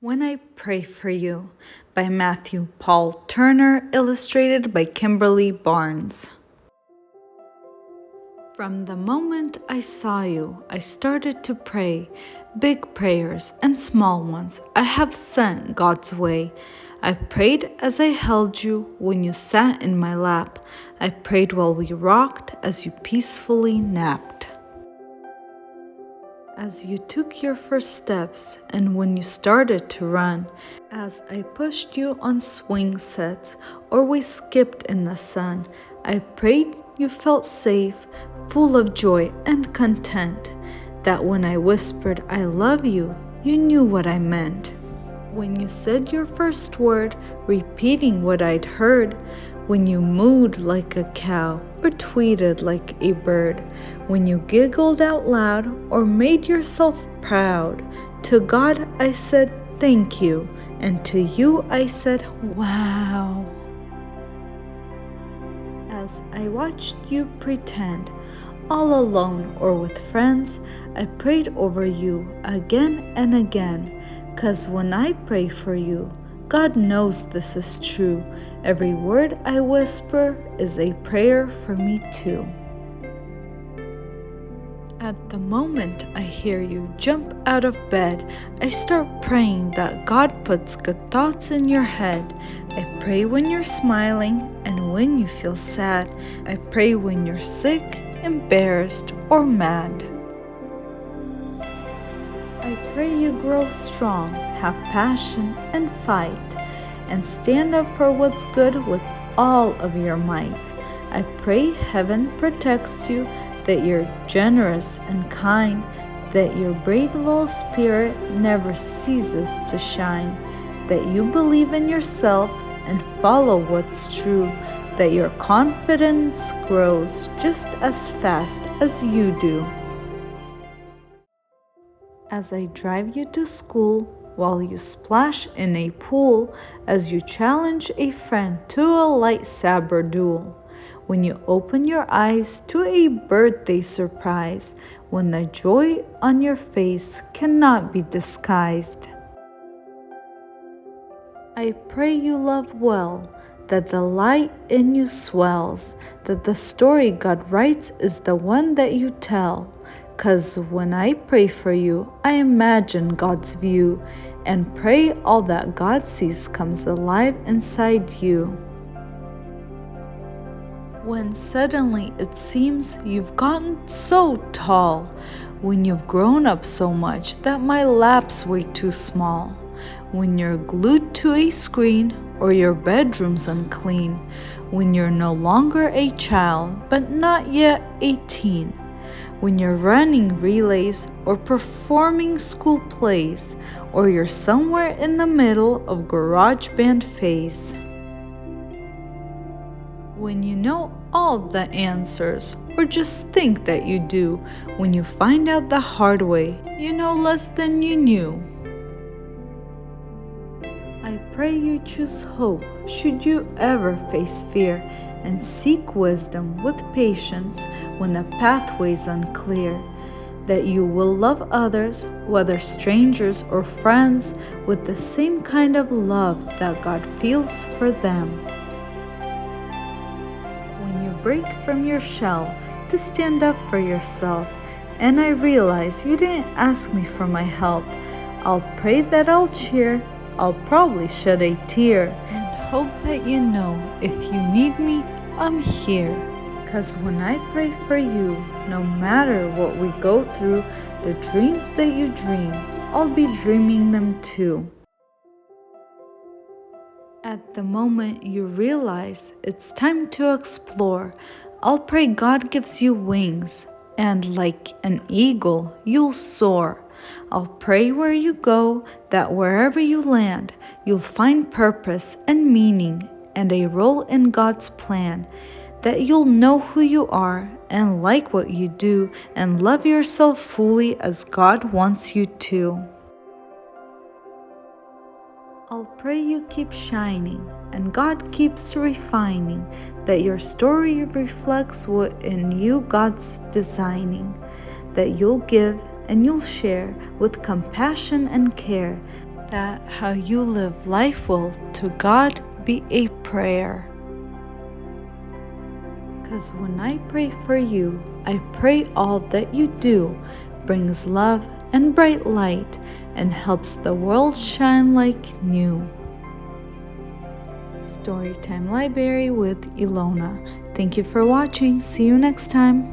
When I Pray for You by Matthew Paul Turner, illustrated by Kimberly Barnes. From the moment I saw you, I started to pray. Big prayers and small ones I have sent God's way. I prayed as I held you when you sat in my lap. I prayed while we rocked as you peacefully napped. As you took your first steps and when you started to run, as I pushed you on swing sets or we skipped in the sun, I prayed you felt safe, full of joy and content, that when I whispered I love you, you knew what I meant. When you said your first word, repeating what I'd heard, when you mooed like a cow or tweeted like a bird, when you giggled out loud or made yourself proud, to God I said thank you, and to you I said wow. As I watched you pretend, all alone or with friends, I prayed over you again and again, 'cause when I pray for you, God knows this is true. Every word I whisper is a prayer for me too. At the moment I hear you jump out of bed, I start praying that God puts good thoughts in your head. I pray when you're smiling and when you feel sad. I pray when you're sick, embarrassed, or mad. I pray you grow strong, have passion and fight, and stand up for what's good with all of your might. I pray heaven protects you, that you're generous and kind, that your brave little spirit never ceases to shine, that you believe in yourself and follow what's true, that your confidence grows just as fast as you do. As I drive you to school, while you splash in a pool, as you challenge a friend to a lightsaber duel, when you open your eyes to a birthday surprise, when the joy on your face cannot be disguised. I pray you love well, that the light in you swells, that the story God writes is the one that you tell. 'Cause when I pray for you, I imagine God's view and pray all that God sees comes alive inside you. When suddenly it seems you've gotten so tall, when you've grown up so much that my lap's way too small, when you're glued to a screen or your bedroom's unclean, when you're no longer a child but not yet 18, when you're running relays or performing school plays, or you're somewhere in the middle of garage band phase. When you know all the answers, or just think that you do, when you find out the hard way, you know less than you knew. I pray you choose hope should you ever face fear, and seek wisdom with patience when the pathway's unclear, that you will love others, whether strangers or friends, with the same kind of love that God feels for them. When you break from your shell to stand up for yourself, and I realize you didn't ask me for my help, I'll pray that I'll cheer, I'll probably shed a tear, and hope that you know if you need me, I'm here. 'Cause when I pray for you, no matter what we go through, the dreams that you dream, I'll be dreaming them too. At the moment you realize it's time to explore, I'll pray God gives you wings, and like an eagle, you'll soar. I'll pray where you go, that wherever you land, you'll find purpose and meaning and a role in God's plan, that you'll know who you are and like what you do and love yourself fully as God wants you to. I'll pray you keep shining and God keeps refining, that your story reflects what in you God's designing, that you'll give and you'll share with compassion and care, that how you live life will to God be a prayer. 'Cause when I pray for you, I pray all that you do brings love and bright light and helps the world shine like new. Storytime Library with Ilona. Thank you for watching. See you next time.